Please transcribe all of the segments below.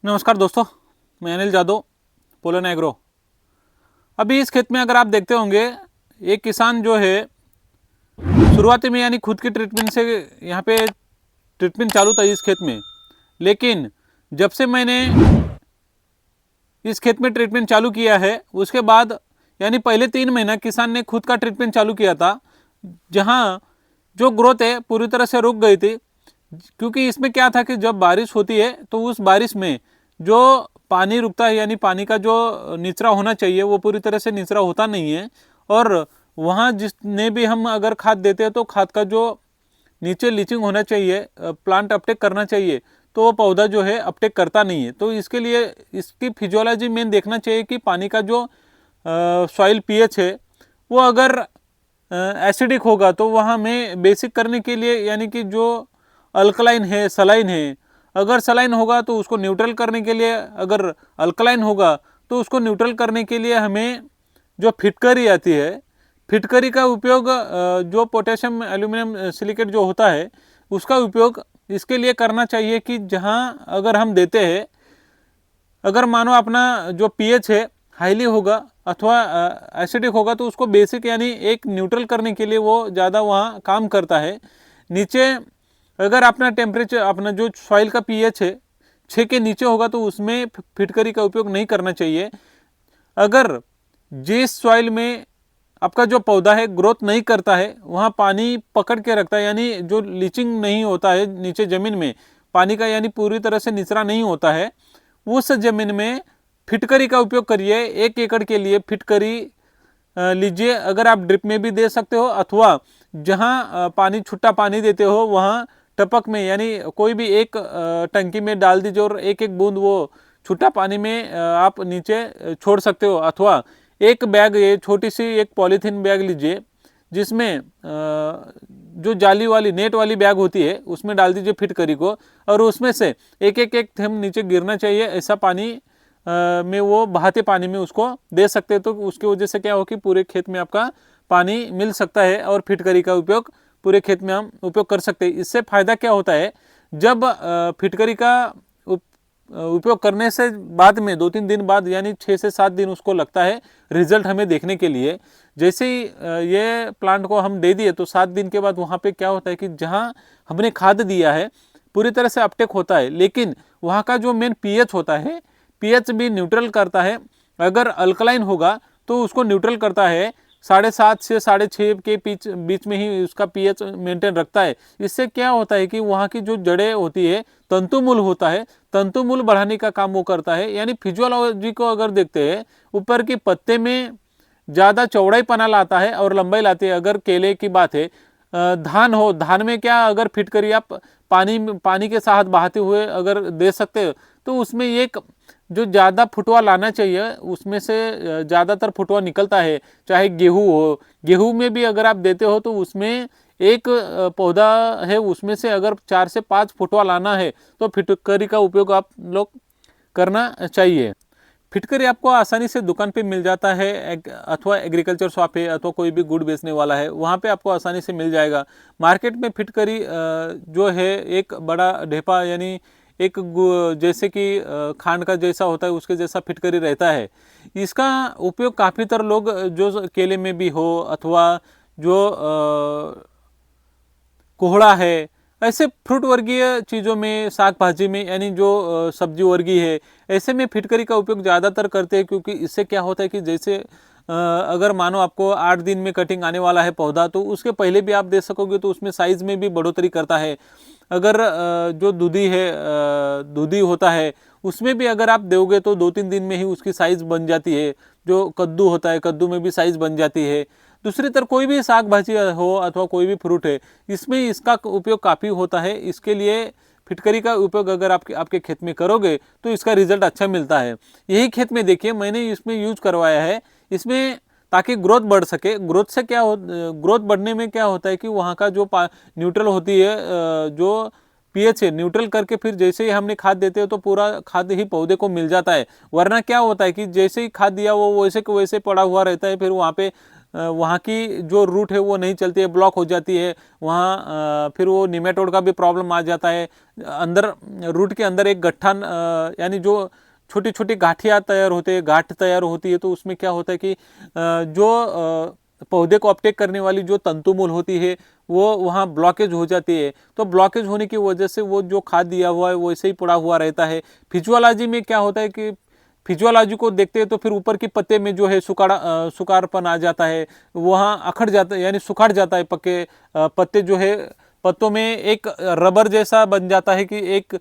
नमस्कार दोस्तों, मैं अनिल जादव, पोलन एग्रो। अभी इस खेत में अगर आप देखते होंगे, एक किसान जो है शुरुआती में यानी खुद की ट्रीटमेंट से यहाँ पे ट्रीटमेंट चालू था इस खेत में। लेकिन जब से मैंने इस खेत में ट्रीटमेंट चालू किया है उसके बाद यानी पहले 3 महीना किसान ने खुद का ट्रीटमेंट चालू किया था, जहाँ जो ग्रोथ है पूरी तरह से रुक गई थी। क्योंकि इसमें क्या था कि जब बारिश होती है तो उस बारिश में जो पानी रुकता है यानी पानी का जो निचरा होना चाहिए वो पूरी तरह से निचरा होता नहीं है। और वहाँ जिसने भी हम अगर खाद देते हैं तो खाद का जो नीचे लीचिंग होना चाहिए, प्लांट अपटेक करना चाहिए, तो वो पौधा जो है अपटेक करता नहीं है। तो इसके लिए इसकी फिजियोलॉजी मेन देखना चाहिए कि पानी का जो सॉइल पीएच है वो अगर एसिडिक होगा तो वहाँ में बेसिक करने के लिए यानी कि जो अल्कलाइन है, सलाइन है, अगर सलाइन होगा तो उसको न्यूट्रल करने के लिए, अगर अल्कलाइन होगा तो उसको न्यूट्रल करने के लिए हमें जो फिटकरी आती है, फिटकरी का उपयोग जो पोटेशियम एल्यूमिनियम सिलिकेट जो होता है उसका उपयोग इसके लिए करना चाहिए कि जहाँ अगर हम देते हैं, अगर मानो अपना जो पीएच है हाईली होगा अथवा एसिडिक होगा तो उसको बेसिक यानी एक न्यूट्रल करने के लिए वो ज़्यादा वहाँ काम करता है। नीचे अगर अपना टेम्परेचर, अपना जो सॉइल का पीएच है 6 के नीचे होगा तो उसमें फिटकरी का उपयोग नहीं करना चाहिए। अगर जिस सॉइल में आपका जो पौधा है ग्रोथ नहीं करता है वहाँ पानी पकड़ के रखता है, यानी जो लीचिंग नहीं होता है नीचे ज़मीन में पानी का, यानी पूरी तरह से निचरा नहीं होता है, उस ज़मीन में फिटकरी का उपयोग करिए। 1 एकड़ के लिए फिटकरी लीजिए। अगर आप ड्रिप में भी दे सकते हो अथवा जहाँ पानी छुट्टा पानी देते हो वहाँ टपक में यानी कोई भी एक टंकी में डाल दीजिए और एक एक बूंद वो छुट्टा पानी में आप नीचे छोड़ सकते हो। अथवा एक बैग, ये छोटी सी एक पॉलीथीन बैग लीजिए जिसमें जो जाली वाली नेट वाली बैग होती है उसमें डाल दीजिए फिटकरी को, और उसमें से एक एक एक थेम नीचे गिरना चाहिए। ऐसा पानी में वो बहाते पानी में उसको दे सकते हैं, तो उसकी वजह से क्या हो कि पूरे खेत में आपका पानी मिल सकता है और फिटकरी का उपयोग पूरे खेत में हम उपयोग कर सकते हैं। इससे फायदा क्या होता है, जब फिटकरी का उपयोग करने से बाद में 2-3 दिन बाद यानी 6 से 7 दिन उसको लगता है रिजल्ट हमें देखने के लिए। जैसे ही ये प्लांट को हम दे दिए तो 7 दिन के बाद वहाँ पे क्या होता है कि जहाँ हमने खाद दिया है पूरी तरह से अपटेक होता है, लेकिन वहाँ का जो मेन पीएच होता है, पीएच भी न्यूट्रल करता है। अगर अल्कलाइन होगा तो उसको न्यूट्रल करता है, 7.5 से 6.5 के बीच में ही उसका पीएच मेंटेन रखता है। इससे क्या होता है कि वहाँ की जो जड़ें होती है, तंतुमूल होता है, तंतुमूल बढ़ाने का काम वो करता है। यानी फिजियोलॉजी को अगर देखते हैं, ऊपर के पत्ते में ज़्यादा चौड़ाई पना लाता है और लंबाई लाती है। अगर केले की बात है, धान हो, धान में क्या अगर फिटकरी आप पानी के साथ बहाते हुए अगर दे सकते हो तो उसमें एक जो ज़्यादा फुटवा लाना चाहिए उसमें से ज़्यादातर फुटवा निकलता है। चाहे गेहूँ हो, गेहूँ में भी अगर आप देते हो तो उसमें एक पौधा है उसमें से अगर 4 से 5 फुटवा लाना है तो फिटकरी का उपयोग आप लोग करना चाहिए। फिटकरी आपको आसानी से दुकान पे मिल जाता है, अथवा एग्रीकल्चर शॉप है अथवा कोई भी गुड़ बेचने वाला है वहाँ पे आपको आसानी से मिल जाएगा। मार्केट में फिटकरी जो है एक बड़ा ढेपा यानी एक जैसे कि खांड का जैसा होता है उसके जैसा फिटकरी रहता है। इसका उपयोग काफ़ी तरह लोग जो केले में भी हो अथवा जो कोहड़ा है, ऐसे फ्रूट वर्गीय चीज़ों में, साग भाजी में यानी जो सब्जी वर्गीय है, ऐसे में फिटकरी का उपयोग ज़्यादातर करते हैं। क्योंकि इससे क्या होता है कि जैसे अगर मानो आपको 8 दिन में कटिंग आने वाला है पौधा, तो उसके पहले भी आप दे सकोगे तो उसमें साइज़ में भी बढ़ोतरी करता है। अगर जो दूधी है, दूधी होता है उसमें भी अगर आप दोगे तो 2-3 दिन में ही उसकी साइज़ बन जाती है। जो कद्दू होता है, कद्दू में भी साइज़ बन जाती है। दूसरी तरफ कोई भी साग भाजी हो अथवा कोई भी फ्रूट है, इसमें इसका उपयोग काफ़ी होता है। इसके लिए फिटकरी का उपयोग अगर आपके खेत में करोगे तो इसका रिजल्ट अच्छा मिलता है। यही खेत में देखिए मैंने इसमें यूज करवाया है, इसमें ताकि ग्रोथ बढ़ सके। ग्रोथ से क्या हो, ग्रोथ बढ़ने में क्या होता है कि वहाँ का जो न्यूट्रल होती है, जो पीएच है न्यूट्रल करके फिर जैसे ही हमने खाद देते हो तो पूरा खाद ही पौधे को मिल जाता है। वरना क्या होता है कि जैसे ही खाद दिया वो वैसे को वैसे पड़ा हुआ रहता है, फिर वहाँ पे वहाँ की जो रूट है वो नहीं चलती है, ब्लॉक हो जाती है वहाँ। फिर वो निमेटोड का भी प्रॉब्लम आ जाता है। अंदर रूट के अंदर एक गट्ठा यानी जो छोटी छोटी गांठियाँ तैयार होते हैं, गांठ तैयार होती है, तो उसमें क्या होता है कि जो पौधे को अपटेक करने वाली जो तंतुमूल होती है वो वहाँ ब्लॉकेज हो जाती है। तो ब्लॉकेज होने की वजह से वो जो खाद दिया हुआ है वैसे ही पड़ा हुआ रहता है। फिजियोलॉजी में क्या होता है कि फिजियोलॉजी को देखते हैं तो फिर ऊपर के पत्ते में जो है सुखाड़पन आ जाता है, वहाँ अखड़ जाता है यानी सुखाड़ जाता है। पक्के पत्ते जो है पत्तों में एक रबर जैसा बन जाता है कि एक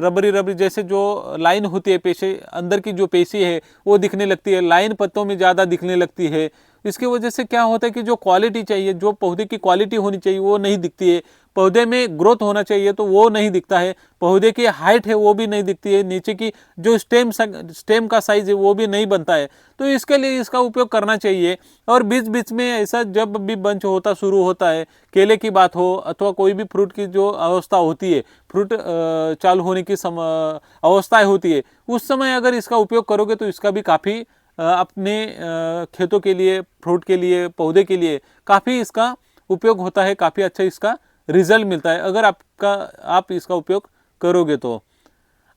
रबरी रबरी जैसे जो लाइन होती है पेशी अंदर की जो पेशी है वो दिखने लगती है, लाइन पत्तों में ज़्यादा दिखने लगती है। इसकी वजह से क्या होता है कि जो क्वालिटी चाहिए, जो पौधे की क्वालिटी होनी चाहिए वो नहीं दिखती है। पौधे में ग्रोथ होना चाहिए तो वो नहीं दिखता है। पौधे की हाइट है वो भी नहीं दिखती है। नीचे की जो स्टेम का साइज है वो भी नहीं बनता है। तो इसके लिए इसका उपयोग करना चाहिए। और बीच बीच में ऐसा जब भी बंच होता शुरू होता है, केले की बात हो अथवा कोई भी फ्रूट की जो अवस्था होती है, फ्रूट चालू होने की अवस्थाएं होती है, उस समय अगर इसका उपयोग करोगे तो इसका भी काफ़ी अपने खेतों के लिए, फ्रूट के लिए, पौधे के लिए काफ़ी इसका उपयोग होता है। काफ़ी अच्छा इसका रिजल्ट मिलता है अगर आप इसका उपयोग करोगे तो।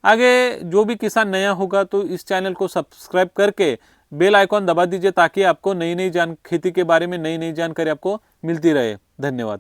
आगे जो भी किसान नया होगा तो इस चैनल को सब्सक्राइब करके बेल आइकॉन दबा दीजिए ताकि आपको नई नई खेती के बारे में नई नई जानकारी आपको मिलती रहे। धन्यवाद।